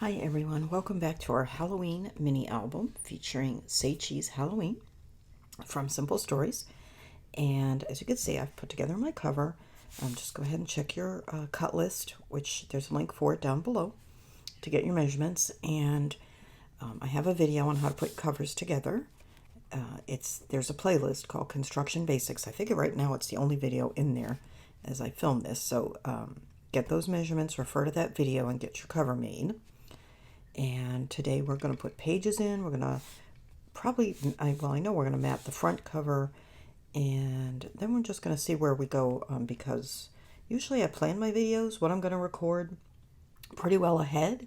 Hi everyone, welcome back to our Halloween mini album featuring Say Cheese Halloween from Simple Stories. And as you can see, I've put together my cover. Just go ahead and check your cut list, which there's a link for it down below to get your measurements. And I have a video on how to put covers together. There's a playlist called Construction Basics. I figure right now it's the only video in there as I film this. So get those measurements, refer to that video, and get your cover made. And today we're going to put pages in. We're going to I know we're going to map the front cover, and then we're just going to see where we go, because usually I plan my videos, what I'm going to record, pretty well ahead,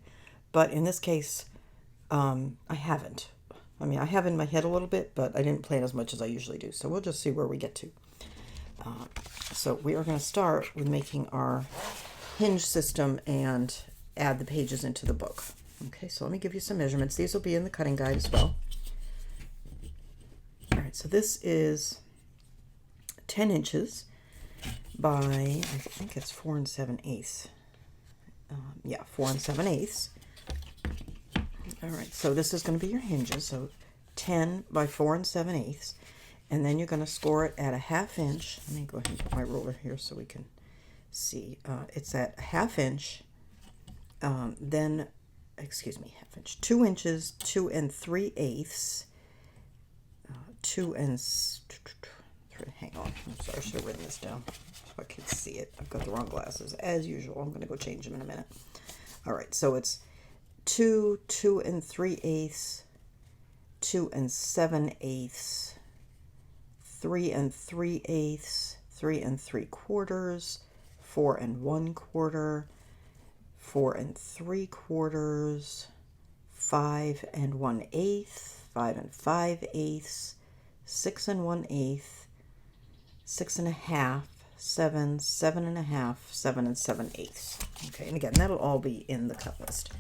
but in this case, I haven't. I have in my head a little bit, but I didn't plan as much as I usually do, so we'll just see where we get to. So we are going to start with making our hinge system and add the pages into the book. Okay, so let me give you some measurements. These will be in the cutting guide as well. All right, so this is 10 inches by, I think it's 4 7/8. 4 7/8. All right, so this is going to be your hinges. So 10 by 4 7/8. And then you're going to score it at a 1/2 inch. Let me go ahead and put my ruler here so we can see. It's at a 1/2 inch. Then 1/2 inch, 2 inches, 2 3/8, 2 and, hang on, I'm sorry, I should have written this down so I could see it. I've got the wrong glasses, as usual. I'm going to go change them in a minute. All right, so it's 2 3/8, 2 7/8, 3 3/8, 3 3/4, 4 1/4, 4 3/4, 5 1/8, 5 5/8, 6 1/8, 6 1/2, 7, 7 1/2, 7 7/8. Okay, and again, that'll all be in the cut list.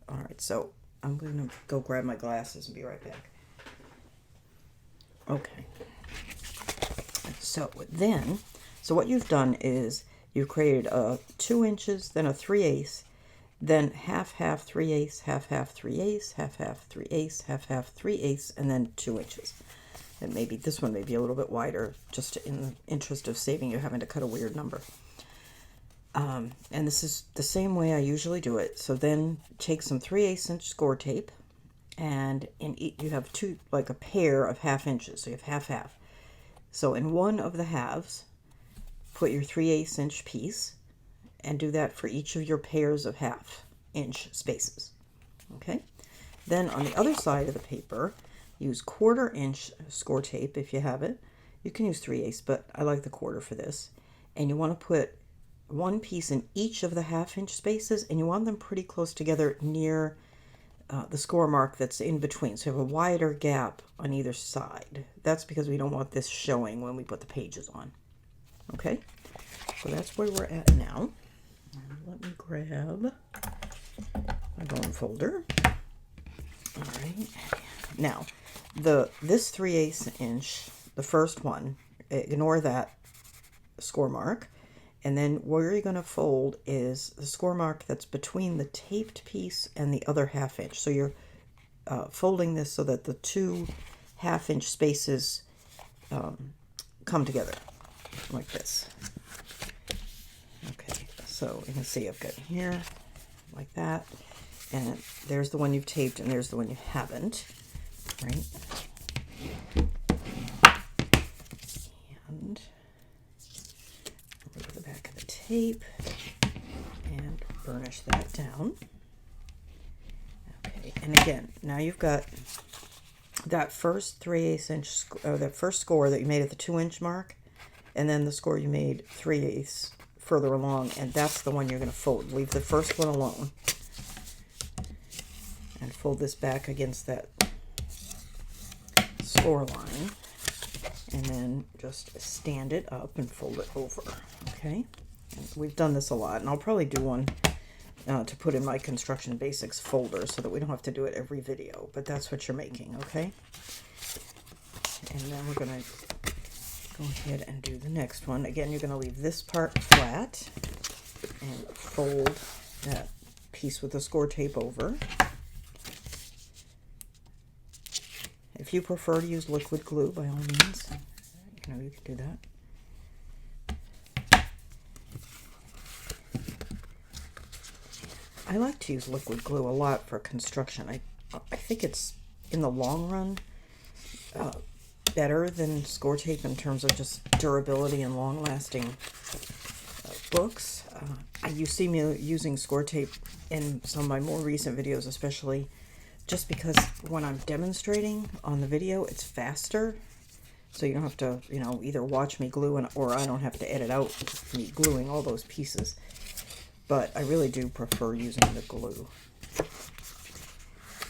All right, so I'm going to go grab my glasses and be right back. Okay. So what you've done is you've created a 2 inches, then a 3/8, then 1/2, 3/8, 1/2, 3/8, 1/2, 3/8, 1/2, 3/8, and then 2 inches. And maybe this one may be a little bit wider, just in the interest of saving you having to cut a weird number. And this is the same way I usually do it. So then take some 3/8 inch score tape, and you have a pair of 1/2 inches, so you have 1/2. So in one of the halves, put your 3/8 inch piece, and do that for each of your pairs of 1/2 inch spaces. Okay? Then on the other side of the paper, use 1/4 inch score tape if you have it. You can use 3/8, but I like the 1/4 for this. And you want to put one piece in each of the 1/2 inch spaces, and you want them pretty close together near the score mark that's in between. So you have a wider gap on either side. That's because we don't want this showing when we put the pages on. Okay? So that's where we're at now. Let me grab my bone folder. All right. Now, this 3/8 inch, the first one, ignore that score mark. And then where you're going to fold is the score mark that's between the taped piece and the other 1/2 inch. So you're folding this so that the two 1/2 inch spaces come together like this. Okay, so you can see I've got here like that, and there's the one you've taped, and there's the one you haven't, right? And over the back of the tape and burnish that down. Okay, and again, now you've got that first 3/8 inch, that first score that you made at the 2 inch mark, and then the score you made 3/8 further along, and that's the one you're going to fold. Leave the first one alone and fold this back against that score line, and then just stand it up and fold it over. Okay, and we've done this a lot, and I'll probably do one to put in my Construction Basics folder so that we don't have to do it every video, but that's what you're making. Okay, and then we're going to go ahead and do the next one. Again, you're going to leave this part flat and fold that piece with the score tape over. If you prefer to use liquid glue, by all means, you know, you can do that. I like to use liquid glue a lot for construction. I think it's, in the long run, better than score tape in terms of just durability and long-lasting books. You see me using score tape in some of my more recent videos, especially just because when I'm demonstrating on the video, it's faster. So you don't have to, you know, either watch me glue or I don't have to edit out me gluing all those pieces. But I really do prefer using the glue.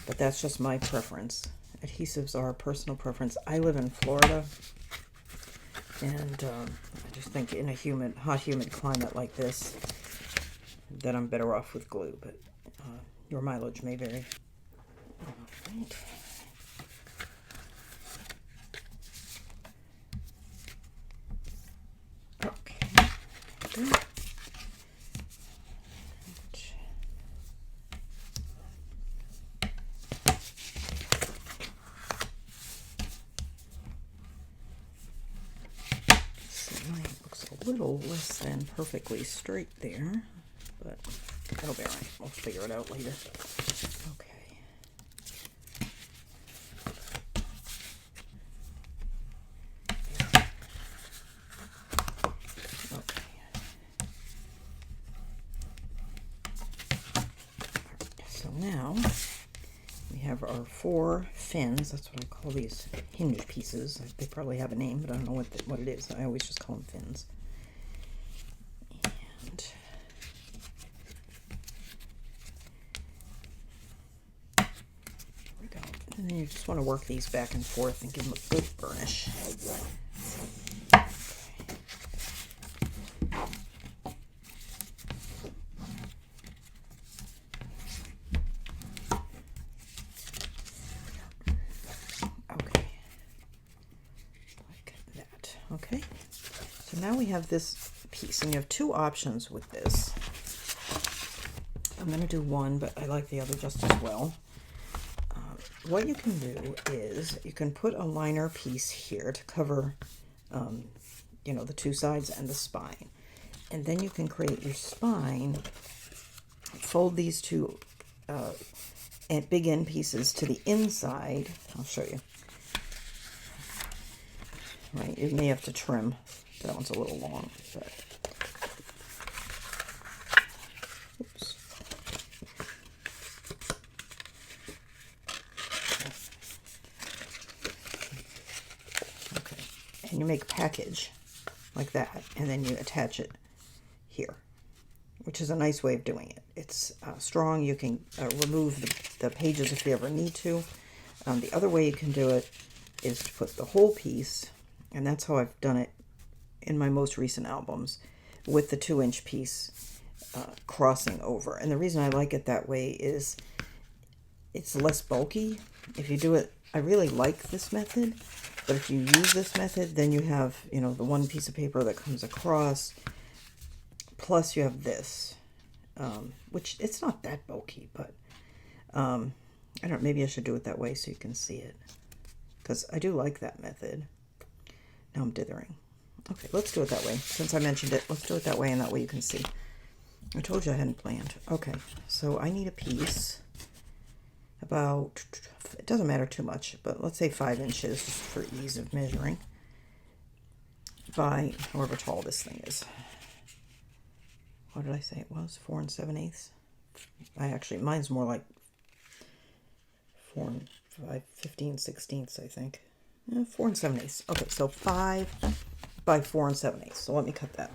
But that's just my preference. Adhesives are a personal preference. I live in Florida, and I just think in a hot, humid climate like this, that I'm better off with glue, but your mileage may vary. All right. Okay. Good. A little less than perfectly straight there, but that'll be all right. We'll figure it out later. Okay. Okay. So now we have our 4 fins. That's what I call these hinge pieces. They probably have a name, but I don't know what it is. I always just call them fins. And then you just want to work these back and forth and give them a good burnish. Okay. Like that. Okay. So now we have this piece, and you have 2 options with this. I'm going to do one, but I like the other just as well. What you can do is you can put a liner piece here to cover, you know, the 2 sides and the spine. And then you can create your spine, fold these 2 big end pieces to the inside. I'll show you. Right, you may have to trim. That one's a little long, but oops. And you make a package like that, and then you attach it here, which is a nice way of doing it. It's strong. You can remove the pages if you ever need to. The other way you can do it is to put the whole piece, and that's how I've done it in my most recent albums, with the 2-inch piece crossing over. And the reason I like it that way is it's less bulky. If you do it, I really like this method. But if you use this method, then you have, you know, the 1 piece of paper that comes across, plus you have this, which it's not that bulky, but I don't know, maybe I should do it that way so you can see it, because I do like that method. Now I'm dithering. Okay, let's do it that way. Since I mentioned it, let's do it that way, and that way you can see. I told you I hadn't planned. Okay, so I need a piece about, it doesn't matter too much, but let's say 5 inches just for ease of measuring, by however tall this thing is. What did I say it was? 4 7/8? Mine's more like 4 and 5, 15/16, I think. 4 7/8. Okay, so 5 by 4 7/8. So let me cut that.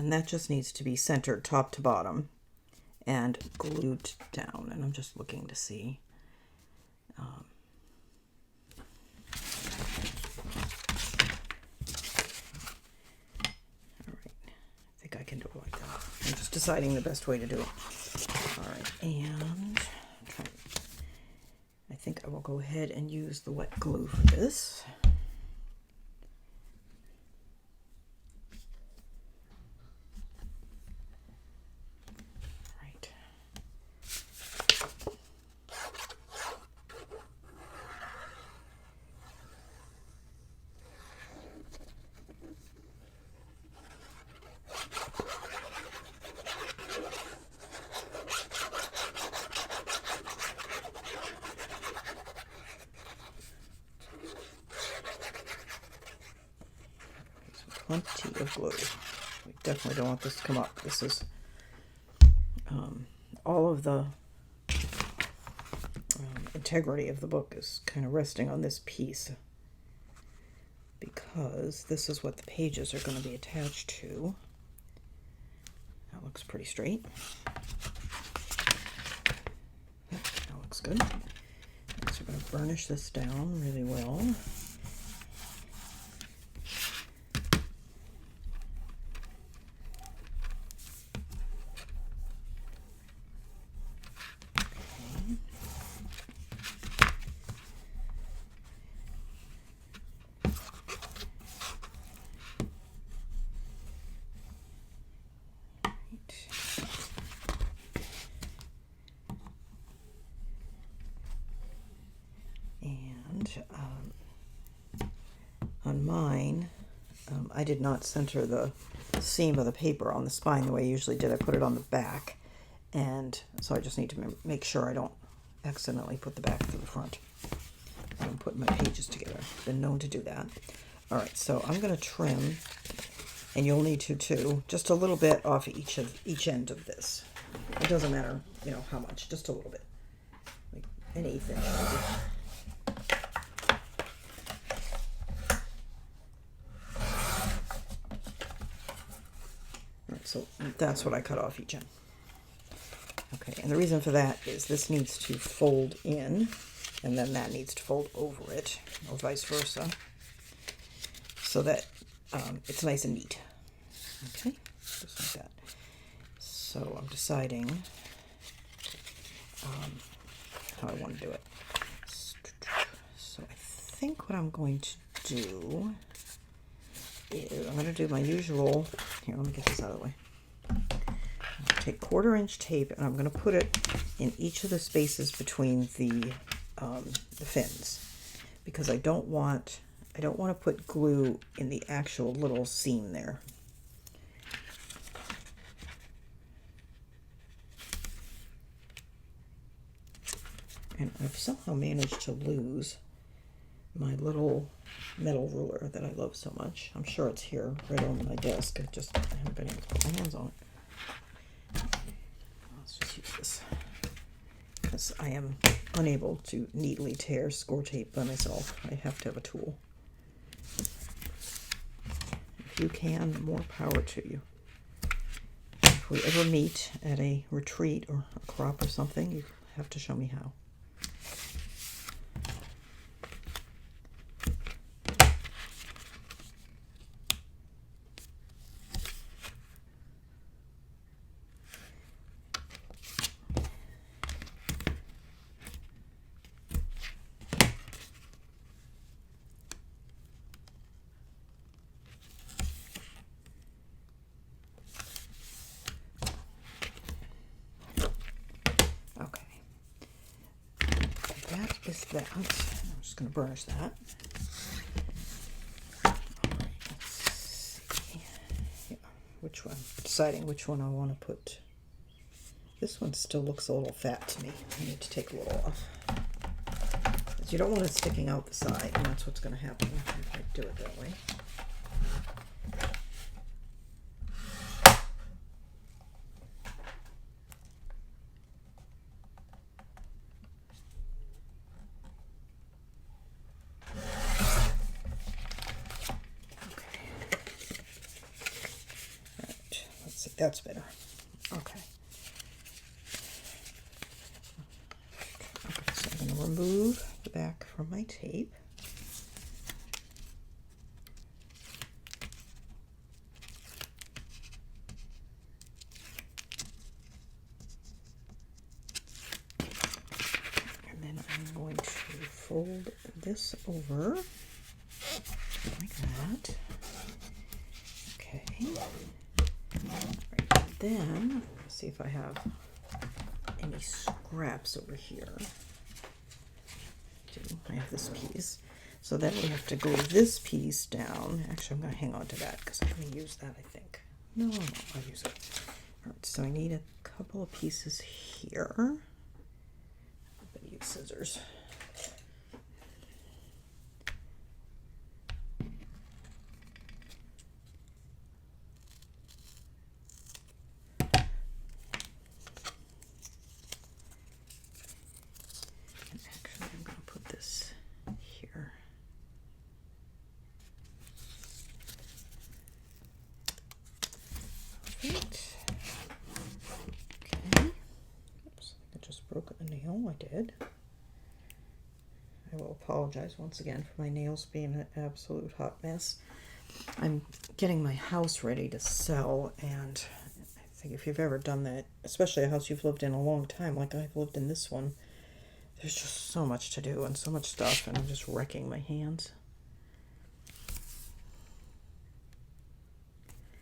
and that just needs to be centered top to bottom and glued down. And I'm just looking to see. All right, I think I can do it like that. I'm just deciding the best way to do it. All right, and I think I will go ahead and use the wet glue for this. Right. Plenty of glue. We definitely don't want this to come up. This is all of the integrity of the book is kind of resting on this piece, because this is what the pages are going to be attached to. That looks pretty straight. Yep, that looks good. So we're going to burnish this down really well. On mine, I did not center the seam of the paper on the spine the way I usually did. I put it on the back, and so I just need to make sure I don't accidentally put the back to the front. I'm putting my pages together. I've been known to do that. All right, so I'm going to trim, and you'll need to too, just a little bit off each end of this. It doesn't matter, you know, how much, just a little bit, like an eighth inch maybe. So that's what I cut off each end. Okay, and the reason for that is this needs to fold in, and then that needs to fold over it, or vice versa, so that it's nice and neat. Okay, just like that. So I'm deciding how I want to do it. So I think what I'm going to do is I'm going to do my usual. Here, let me get this out of the way. Take 1/4 inch tape, and I'm going to put it in each of the spaces between the fins, because I don't want to put glue in the actual little seam there. And I've somehow managed to lose my little metal ruler that I love so much. I'm sure it's here right on my desk. I haven't been able to put my hands on it. Let's just use this, because I am unable to neatly tear score tape by myself. I have to have a tool. If you can, more power to you. If we ever meet at a retreat or a crop or something, you have to show me how. Is that. I'm just going to burnish that. All right, let's see. Yeah, which one? Deciding which one I want to put. This one still looks a little fat to me. I need to take a little off. Because you don't want it sticking out the side, and that's what's going to happen if I do it that way. That's better. Okay. Okay, so I'm going to remove the back from my tape. And then I'm going to fold this over like that. Okay. Right, then, let's see if I have any scraps over here. I have this piece. So then we have to glue this piece down. Actually, I'm going to hang on to that because I'm going to use that, I think. No, I'll use it. All right, so I need a couple of pieces here. I'm going to use scissors. Broke a nail. I did. I will apologize once again for my nails being an absolute hot mess. I'm getting my house ready to sell, and I think if you've ever done that, especially a house you've lived in a long time, like I've lived in this one, there's just so much to do and so much stuff, and I'm just wrecking my hands.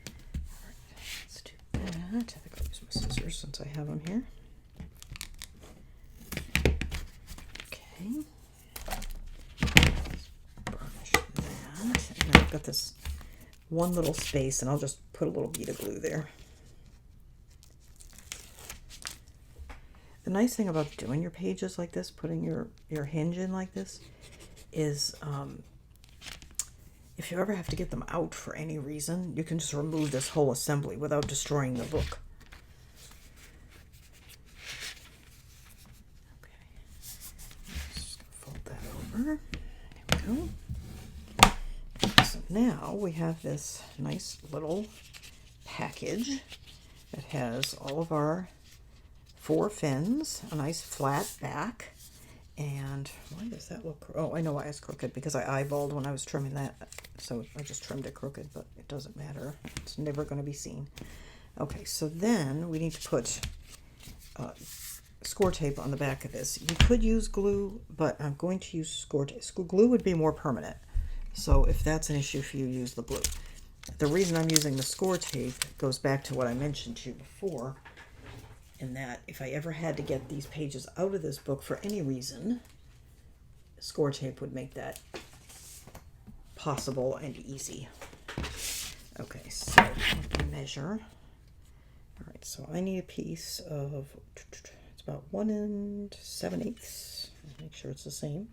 All right, let's do that. I think I'll use my scissors since I have them here. Brush that, and then I've got this one little space, and I'll just put a little bead of glue there. The nice thing about doing your pages like this, putting your hinge in like this, is if you ever have to get them out for any reason, you can just remove this whole assembly without destroying the book. There we go. So now we have this nice little package that has all of our 4 fins, a nice flat back, and why does that look, oh, I know why it's crooked, because I eyeballed when I was trimming that, so I just trimmed it crooked, but it doesn't matter. It's never going to be seen. Okay, so then we need to put score tape on the back of this. You could use glue, but I'm going to use score tape. Glue would be more permanent, so if that's an issue for you, use the glue. The reason I'm using the score tape goes back to what I mentioned to you before, in that if I ever had to get these pages out of this book for any reason, score tape would make that possible and easy. Okay, so I have to measure. All right, so I need a piece of, it's about 1 7/8. Make sure it's the same.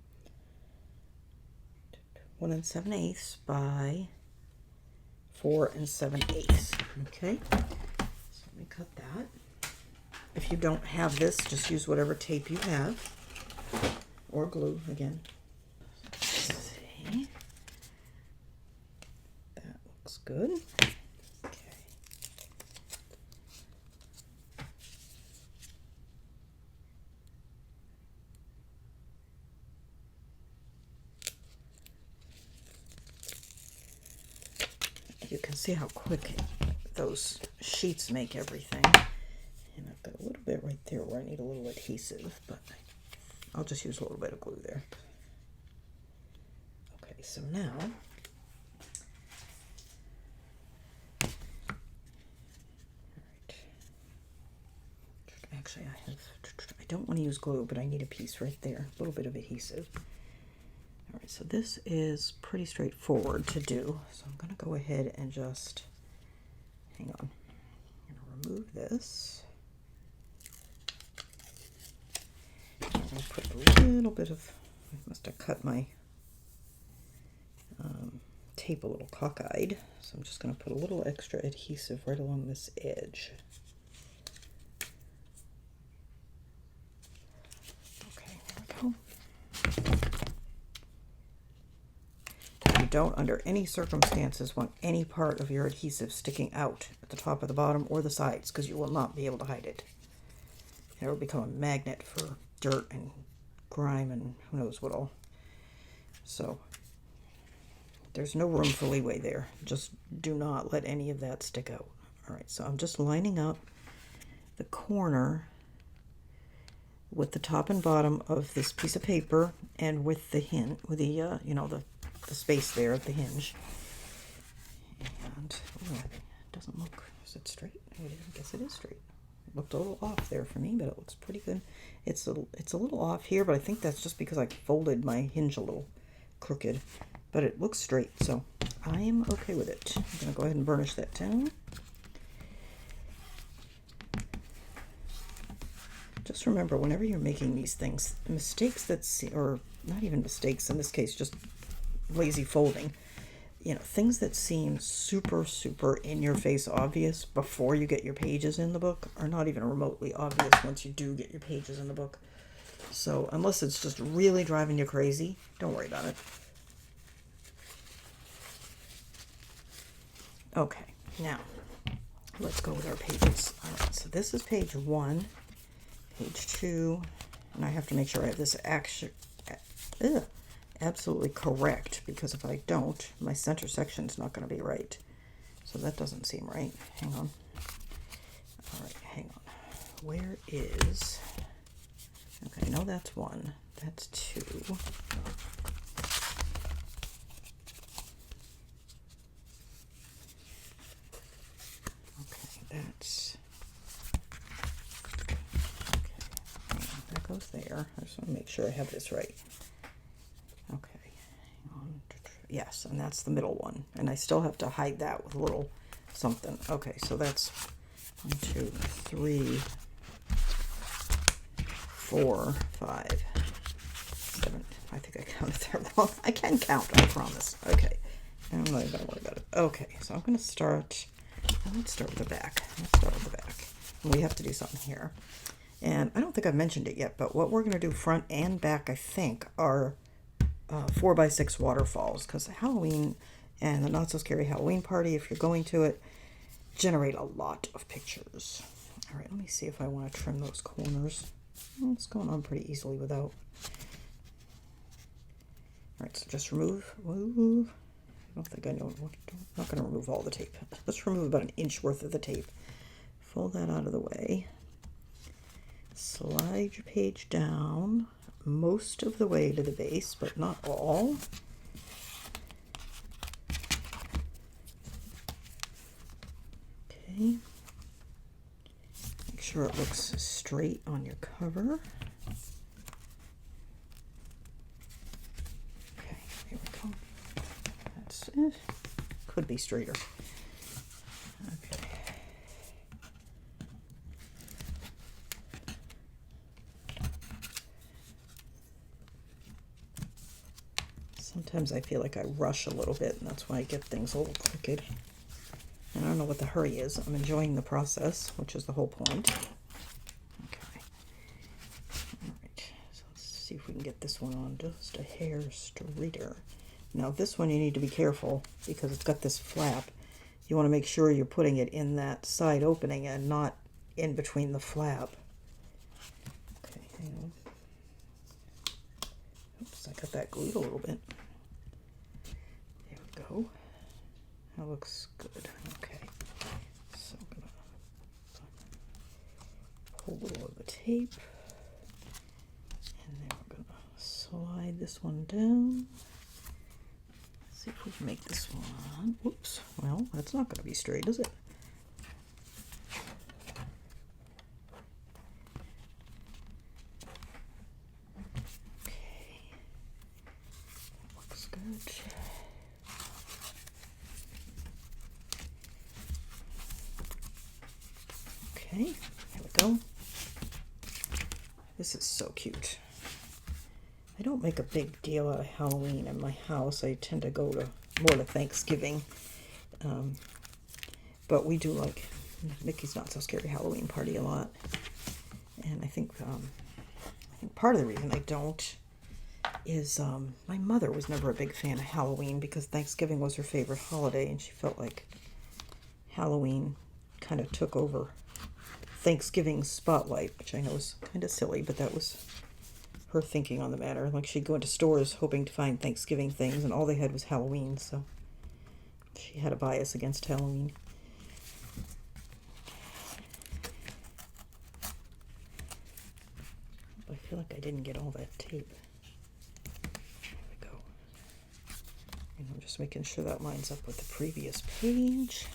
1 7/8 by 4 7/8. Okay, so let me cut that. If you don't have this, just use whatever tape you have, or glue again. Let's see. That looks good. Okay. You can see how quick those sheets make everything. And I've got a little bit right there where I need a little adhesive, but I'll just use a little bit of glue there. Okay, so now actually I don't want to use glue, but I need a piece right there, a little bit of adhesive. All right, so this is pretty straightforward to do, so I'm going to go ahead and just, hang on, I'm going to remove this. I'm going to put a little bit of, I must have cut my tape a little cockeyed, so I'm just going to put a little extra adhesive right along this edge. Okay, there we go. don't, under any circumstances, want any part of your adhesive sticking out at the top of the bottom or the sides, because you will not be able to hide it. It will become a magnet for dirt and grime and who knows what all. So there's no room for leeway there. Just do not let any of that stick out. All right, so I'm just lining up the corner with the top and bottom of this piece of paper and with the hinge, with the you know, the space there at the hinge. And oh, it doesn't look, is it straight? I guess it is straight. It looked a little off there for me, but it looks pretty good. It's a little off here, but I think that's just because I folded my hinge a little crooked. But it looks straight, so I am okay with it. I'm gonna go ahead and burnish that down. Just remember, whenever you're making these things, mistakes that or not even mistakes in this case, just lazy folding, you know, things that seem super in your face obvious before you get your pages in the book are not even remotely obvious once you do get your pages in the book. So unless it's just really driving you crazy, don't worry about it. Okay, now let's go with our pages. All right, so this is page 1, page 2, and I have to make sure I have this absolutely correct, because if I don't, my center section is not going to be right. So that doesn't seem right. Hang on. All right, hang on. Where is... Okay, no, that's 1. That's 2. That's okay. That goes there. I just want to make sure I have this right. Okay. Hang on. Yes, and that's the middle one. And I still have to hide that with a little something. Okay, so that's 1, 2, 3, 4, 5, 7. I think I counted there wrong. I can count, I promise. Okay. I'm not even going to worry about it. Okay, so I'm going to start... Let's start with the back. And we have to do something here. And I don't think I've mentioned it yet, but what we're going to do front and back, I think, are 4x6 waterfalls, because Halloween and the Not So Scary Halloween Party, if you're going to it, generate a lot of pictures. All right, let me see if I want to trim those corners. Well, it's going on pretty easily without. All right, so just remove. I don't think I know. I'm not going to remove all the tape. Let's remove about 1 inch worth of the tape. Fold that out of the way. Slide your page down most of the way to the base, but not all. Okay. Make sure it looks straight on your cover. Okay, here we go. That's it. Could be straighter. Okay. Sometimes I feel like I rush a little bit, and that's why I get things a little crooked. And I don't know what the hurry is. I'm enjoying the process, which is the whole point. Okay. All right. So let's see if we can get this one on just a hair straighter. Now this one you need to be careful because it's got this flap. You want to make sure you're putting it in that side opening and not in between the flap. Okay, hang on. Oops, I got that glued a little bit. There we go. That looks good. Okay. So I'm going to pull a little of the tape. And then we're going to slide this one down. See if we can make this one. Whoops. Well, that's not going to be straight, is it? Okay. Looks good. Okay, here we go. This is so cute. I don't make a big deal out of Halloween in my house. I tend to go to more to Thanksgiving. But we do like Mickey's Not So Scary Halloween Party a lot. And I think part of the reason I don't is my mother was never a big fan of Halloween because Thanksgiving was her favorite holiday, and she felt like Halloween kind of took over Thanksgiving's spotlight, which I know is kind of silly, but that was her thinking on the matter. Like, she'd go into stores hoping to find Thanksgiving things, and all they had was Halloween, so she had a bias against Halloween. I feel like I didn't get all that tape. There we go. And I'm just making sure that lines up with the previous page.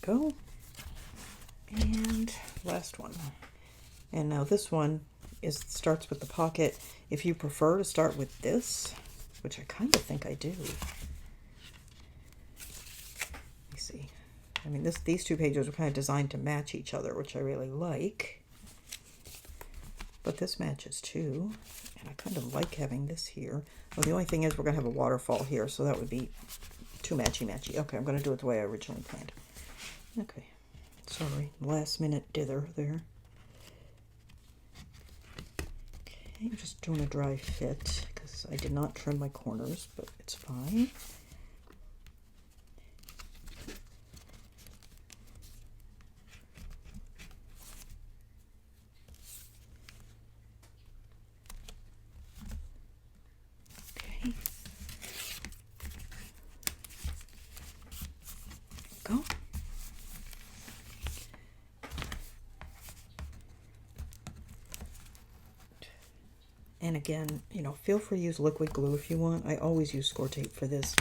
Go. And last one. And now this one starts with the pocket. If you prefer to start with this, which I kind of think I do. Let me see. I mean, these two pages are kind of designed to match each other, which I really like. But this matches too. And I kind of like having this here. Well, the only thing is we're going to have a waterfall here, so that would be too matchy-matchy. Okay, I'm going to do it the way I originally planned. Okay, sorry, last minute dither there. Okay, I'm just doing a dry fit because I did not trim my corners, but it's fine. Okay. Go. And again, you know, feel free to use liquid glue if you want. I always use score tape for this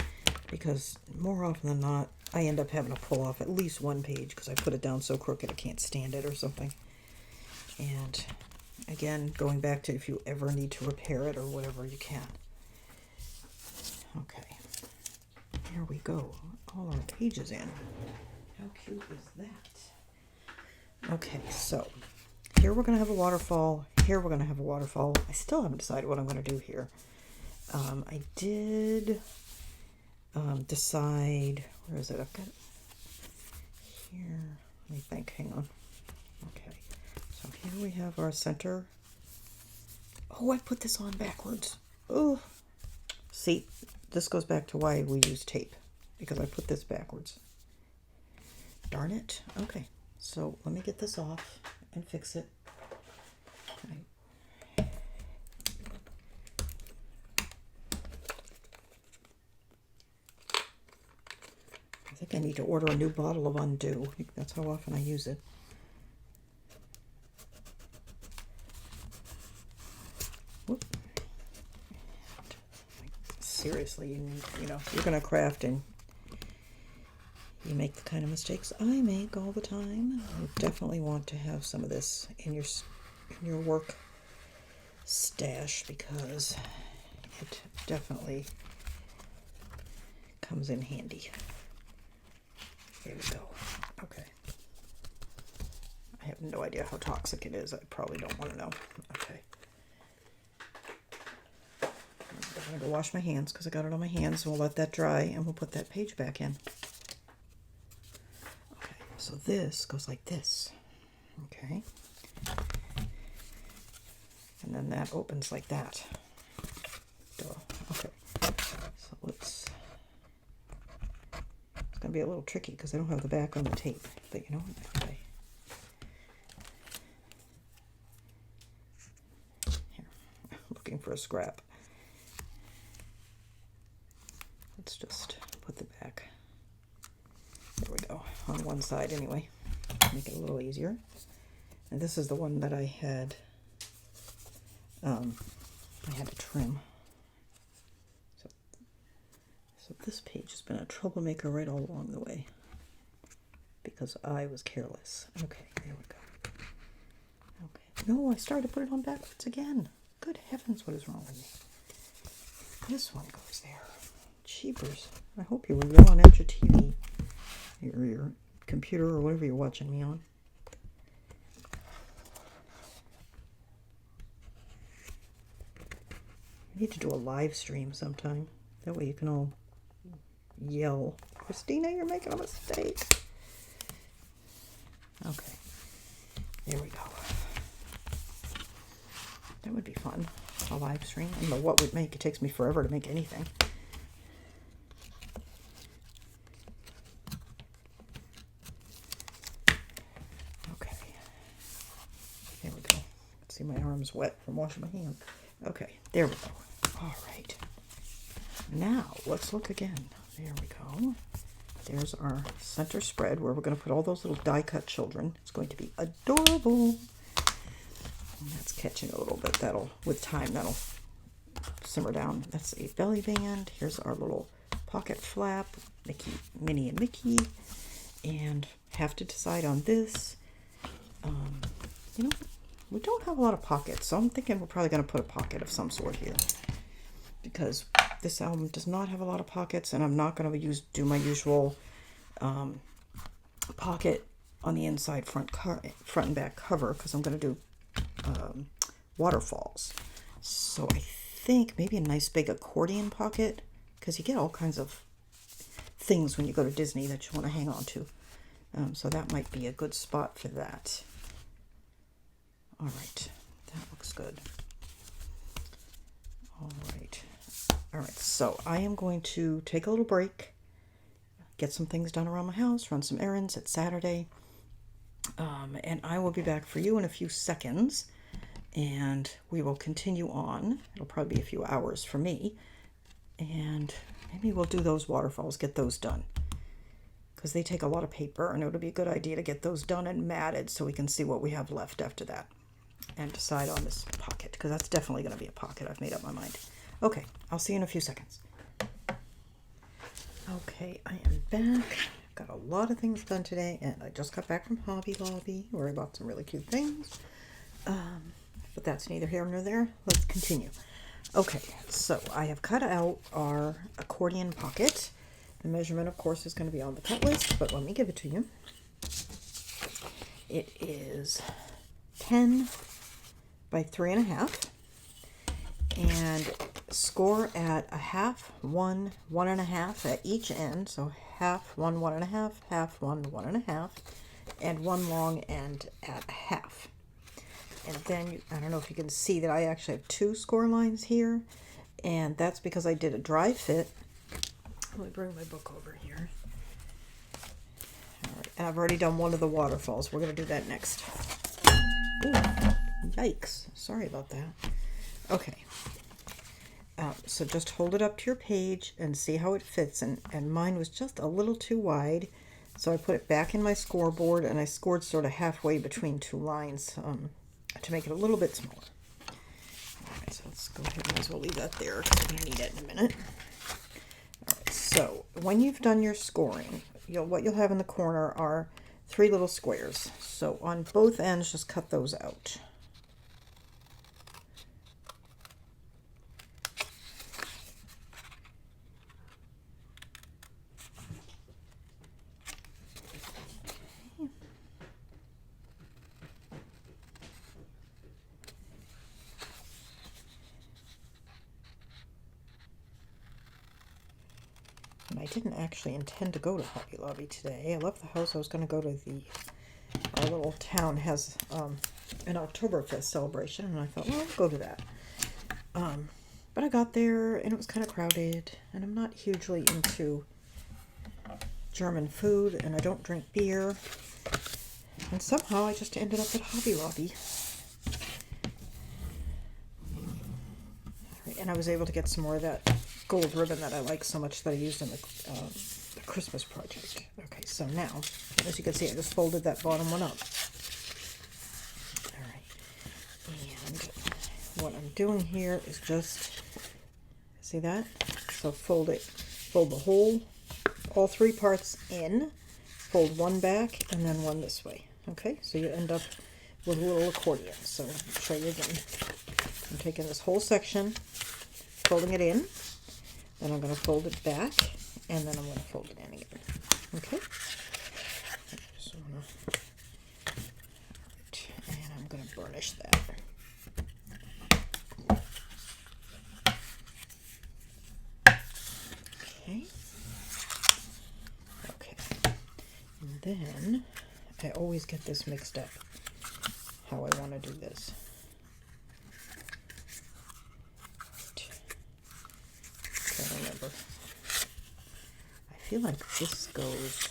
because more often than not, I end up having to pull off at least one page because I put it down so crooked I can't stand it or something. And again, going back to if you ever need to repair it or whatever, you can. Okay, here we go. All our pages in. How cute is that? Okay, so here we're going to have a waterfall. Here we're going to have a waterfall. I still haven't decided what I'm going to do here. I did decide, where is it? I've got it here. Let me think, hang on. Okay, so here we have our center. Oh, I put this on backwards. Oh, see, this goes back to why we use tape, because I put this backwards. Darn it. Okay, so let me get this off and fix it. Okay. I think I need to order a new bottle of Undo. That's how often I use it. Whoop. Seriously, you know, you're going to craft and you make the kind of mistakes I make all the time. You definitely want to have some of this in your work stash because it definitely comes in handy. There we go. Okay. I have no idea how toxic it is. I probably don't want to know. Okay. I'm going to go wash my hands because I got it on my hands. So we'll let that dry and we'll put that page back in. Okay. So this goes like this. Okay. And then that opens like that. Duh. Okay. So let's... It's going to be a little tricky because I don't have the back on the tape. But you know what? Okay. Here. I'm looking for a scrap. Let's just put the back. There we go. On one side anyway. Make it a little easier. And this is the one that I had to trim. So this page has been a troublemaker right all along the way because I was careless. Okay, there we go. Okay. No, I started to put it on backwards again. Good heavens, what is wrong with me? This one goes there. Cheapers. I hope you were yelling at your TV, your computer, or whatever you're watching me on. I need to do a live stream sometime. That way you can all yell, Christina, you're making a mistake. Okay, there we go. That would be fun, a live stream. I don't know what would make, it takes me forever to make anything. Okay, there we go. See, my arm's wet from washing my hands. Okay, there we go. All right. Now, let's look again. There we go. There's our center spread where we're going to put all those little die-cut children. It's going to be adorable. And that's catching a little bit. That'll, with time, that'll simmer down. That's a belly band. Here's our little pocket flap, Mickey, Minnie and Mickey. And have to decide on this. You know, we don't have a lot of pockets, so I'm thinking we're probably going to put a pocket of some sort here. Because this album does not have a lot of pockets, and I'm not going to do my usual pocket on the inside front and back cover, because I'm going to do waterfalls. So I think maybe a nice big accordion pocket, because you get all kinds of things when you go to Disney that you want to hang on to. So that might be a good spot for that. All right, that looks good. All right. All right, so I am going to take a little break, get some things done around my house, run some errands. It's Saturday, and I will be back for you in a few seconds, and we will continue on. It'll probably be a few hours for me, and maybe we'll do those waterfalls, get those done, because they take a lot of paper, and it would be a good idea to get those done and matted so we can see what we have left after that, and decide on this pocket, because that's definitely going to be a pocket. I've made up my mind. Okay, I'll see you in a few seconds. Okay, I am back. Got a lot of things done today, and I just got back from Hobby Lobby, where I bought some really cute things. But that's neither here nor there. Let's continue. Okay, so I have cut out our accordion pocket. The measurement, of course, is going to be on the cut list, but let me give it to you. It is 10 by 3.5. And score at a half, 1, 1.5 at each end. So half, 1, 1.5, half, 1, 1.5, and one long end at a half. And then, I don't know if you can see that I actually have 2 score lines here. And that's because I did a dry fit. Let me bring my book over here. All right, and I've already done one of the waterfalls. We're going to do that next. Ooh, yikes. Sorry about that. Okay. So just hold it up to your page and see how it fits. And mine was just a little too wide. So I put it back in my scoreboard, and I scored sort of halfway between 2 lines to make it a little bit smaller. All right, so let's go ahead. Might as well leave that there because we're going to need it in a minute. All right, so when you've done your scoring, what you'll have in the corner are 3 little squares. So on both ends, just cut those out. And I didn't actually intend to go to Hobby Lobby today. I left the house. I was going to go to our little town has an Oktoberfest celebration, and I thought, well, I'll go to that. But I got there, and it was kind of crowded, and I'm not hugely into German food, and I don't drink beer. And somehow I just ended up at Hobby Lobby. And I was able to get some more of that gold ribbon that I like so much that I used in the Christmas project. Okay, so now, as you can see, I just folded that bottom one up. All right, and what I'm doing here is just, see that? So fold the all 3 parts in, fold one back, and then one this way. Okay, so you end up with a little accordion. So I'll show you again. I'm taking this whole section, folding it in, then I'm going to fold it back, and then I'm going to fold it in again. Okay? And I'm going to burnish that. Okay. then I always get this mixed up, how I want to do this. Can't remember. I feel like this goes,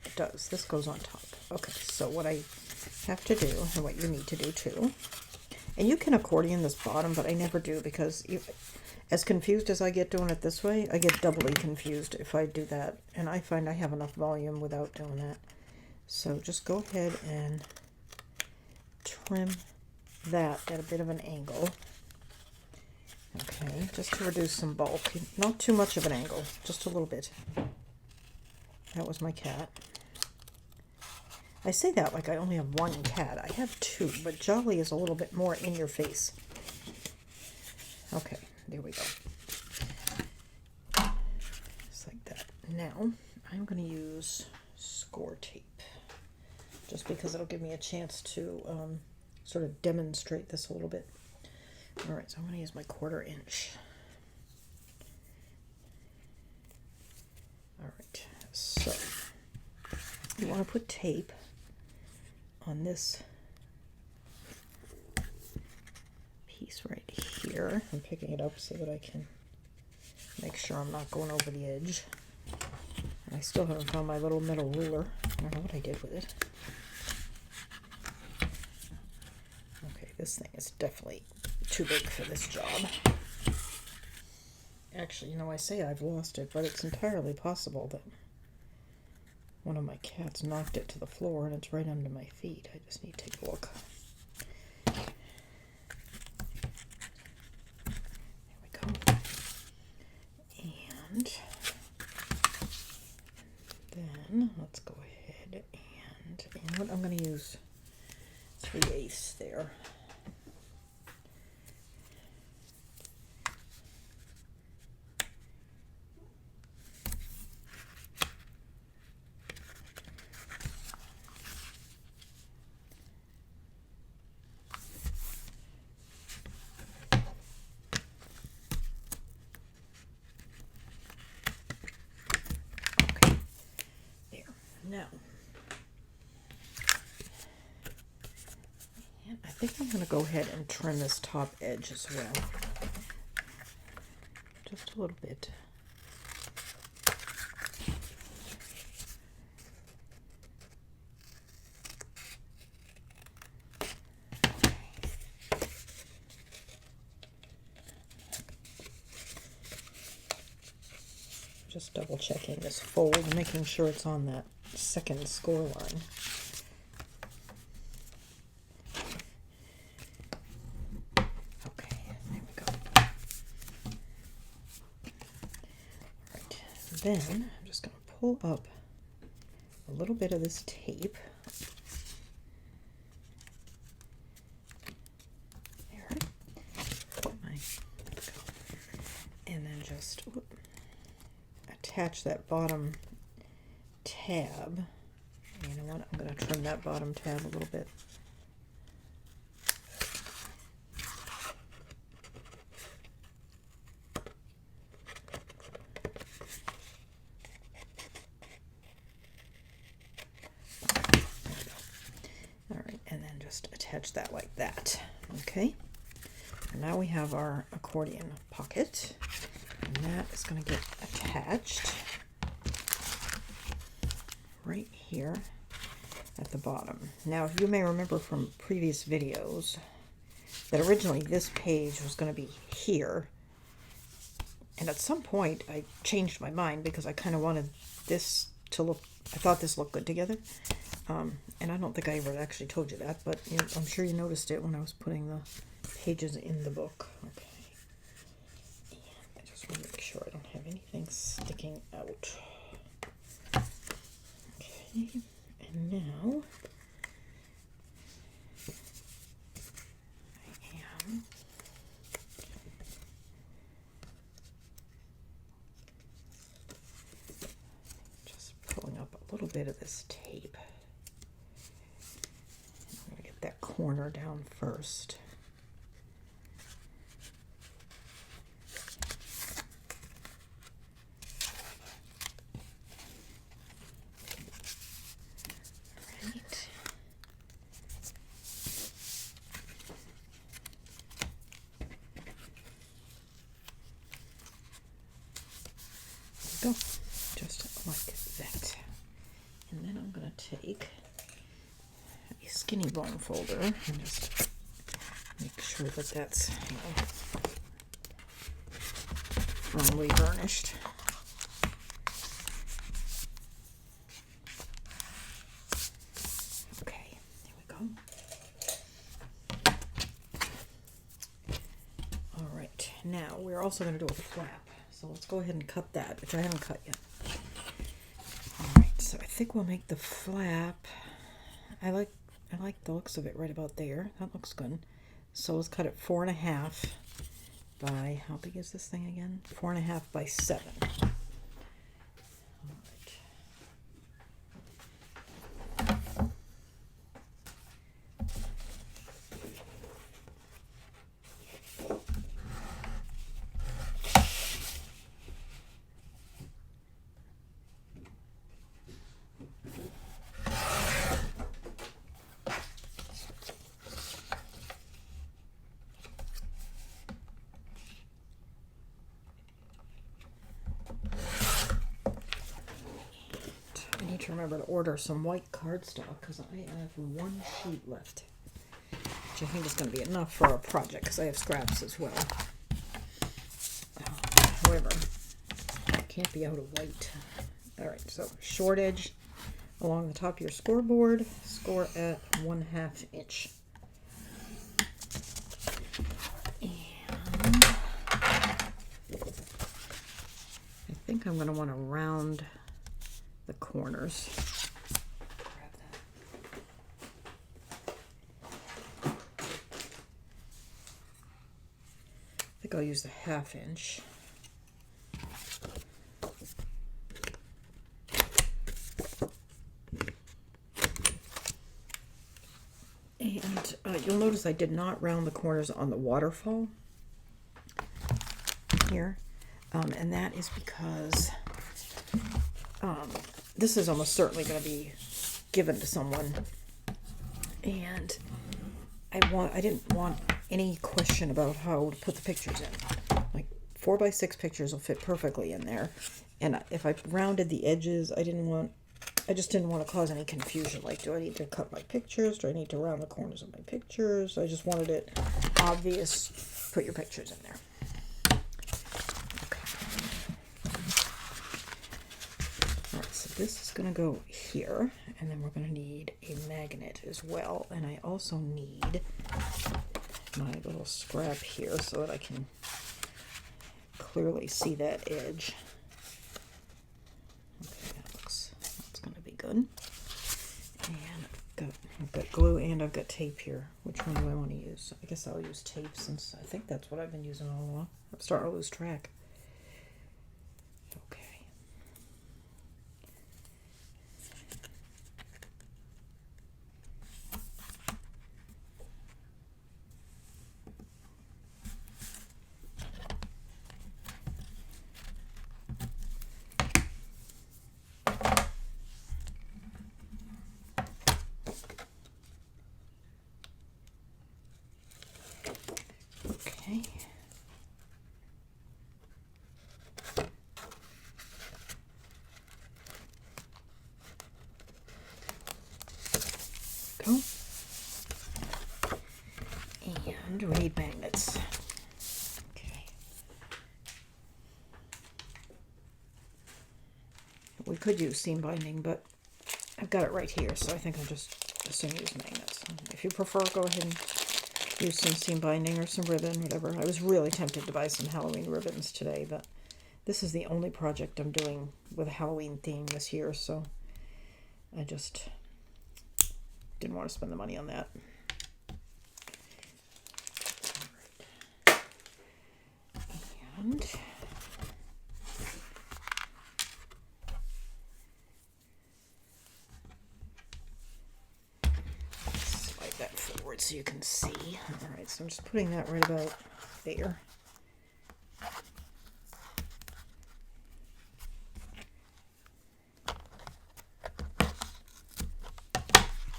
it does, this goes on top. Okay, so what I have to do, and what you need to do too, and you can accordion this bottom, but I never do because as confused as I get doing it this way, I get doubly confused if I do that. And I find I have enough volume without doing that. So just go ahead and trim that at a bit of an angle. Okay, just to reduce some bulk. Not too much of an angle, just a little bit. That was my cat. I say that like I only have one cat. I have two, but Jolly is a little bit more in your face. Okay, there we go. Just like that. Now, I'm going to use score tape. Just because it'll give me a chance to sort of demonstrate this a little bit. Alright, so I'm going to use my 1/4 inch. Alright, so you want to put tape on this piece right here. I'm picking it up so that I can make sure I'm not going over the edge. And I still haven't found my little metal ruler. I don't know what I did with it. Okay, this thing is definitely too big for this job. Actually, you know, I say I've lost it, but it's entirely possible that one of my cats knocked it to the floor and it's right under my feet. I just need to take a look. There we go. And then let's go ahead and, you know what, I'm going to use 3/8 there. Now, and I think I'm going to go ahead and trim this top edge as well. Just a little bit. Just double checking this fold, making sure it's on that second score line. Okay, there we go. Alright, then I'm just going to pull up a little bit of this tape. There. And then just attach that bottom tab. You know what? I'm going to trim that bottom tab a little bit. All right, and then just attach that like that. Okay. And now we have our accordion pocket, and that is going to get attached right here at the bottom. Now, you may remember from previous videos that originally this page was going to be here, and at some point I changed my mind because I kind of wanted this to look, I thought this looked good together, and I don't think I ever actually told you that, but you know, I'm sure you noticed it when I was putting the pages in the book. Okay, and I just want to make sure I don't have anything sticking out. Okay, and now I am just pulling up a little bit of this tape. I'm going to get that corner down first. go. Just like that. And then I'm going to take a skinny bone folder and just make sure that that's, firmly burnished. Okay, there we go. All right, now we're also going to do a flap. So let's go ahead and cut that, which I haven't cut yet. All right, so I think we'll make the flap. I like the looks of it right about there. That looks good. So let's cut it 4.5 by, how big is this thing again? 4.5 by 7. To remember to order some white cardstock because I have 1 sheet left, which I think is going to be enough for our project because I have scraps as well. However, I can't be out of white. All right, so short edge along the top of your scoreboard, score at 1/2 inch. And I think I'm going to want to round the corners. Grab that. I think I'll use the 1/2 inch. And you'll notice I did not round the corners on the waterfall here, and that is because this is almost certainly going to be given to someone, and I didn't want any question about how to put the pictures in. Like 4x6 pictures will fit perfectly in there, and if I rounded the edges, I just didn't want to cause any confusion. Like, do I need to cut my pictures? Do I need to round the corners of my pictures? I just wanted it obvious. Put your pictures in there. This is going to go here, and then we're going to need a magnet as well, and I also need my little scrap here so that I can clearly see that edge. Okay, that's going to be good. And I've got glue and I've got tape here. Which one do I want to use? I guess I'll use tape since I think that's what I've been using all along. I'm starting to lose track. Okay. Okay. Go. And we need magnets. Okay. We could use seam binding, but I've got it right here, so I think I'll just assume use magnets. If you prefer, go ahead and use some seam binding or some ribbon, whatever. I was really tempted to buy some Halloween ribbons today, but this is the only project I'm doing with a Halloween theme this year, so I just didn't want to spend the money on that. And slide that forward so you can see. All right, so I'm just putting that right about there.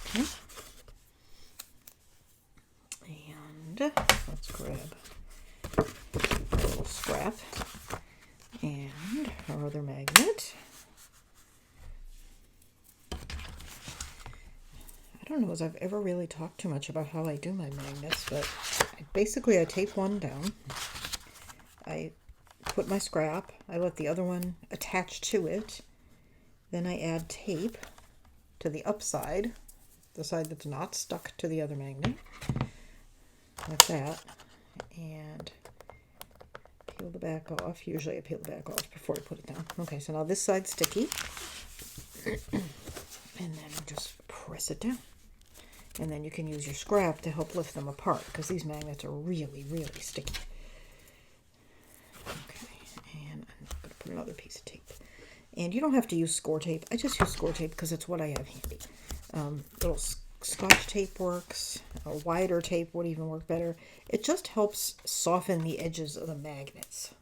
Okay. And let's grab a little scrap and And our other magnet. I don't know as I've ever really talked too much about how I do my magnets, but basically I tape one down. I put my scrap. I let the other one attach to it. Then I add tape to the upside, the side that's not stuck to the other magnet, like that. And peel the back off. Usually I peel the back off before I put it down. Okay, so now this side's sticky. And then just press it down. And then you can use your scrap to help lift them apart because these magnets are really, really sticky. Okay, and I'm going to put another piece of tape. And you don't have to use score tape. I just use score tape because it's what I have handy. Little Scotch tape works. A wider tape would even work better. It just helps soften the edges of the magnets.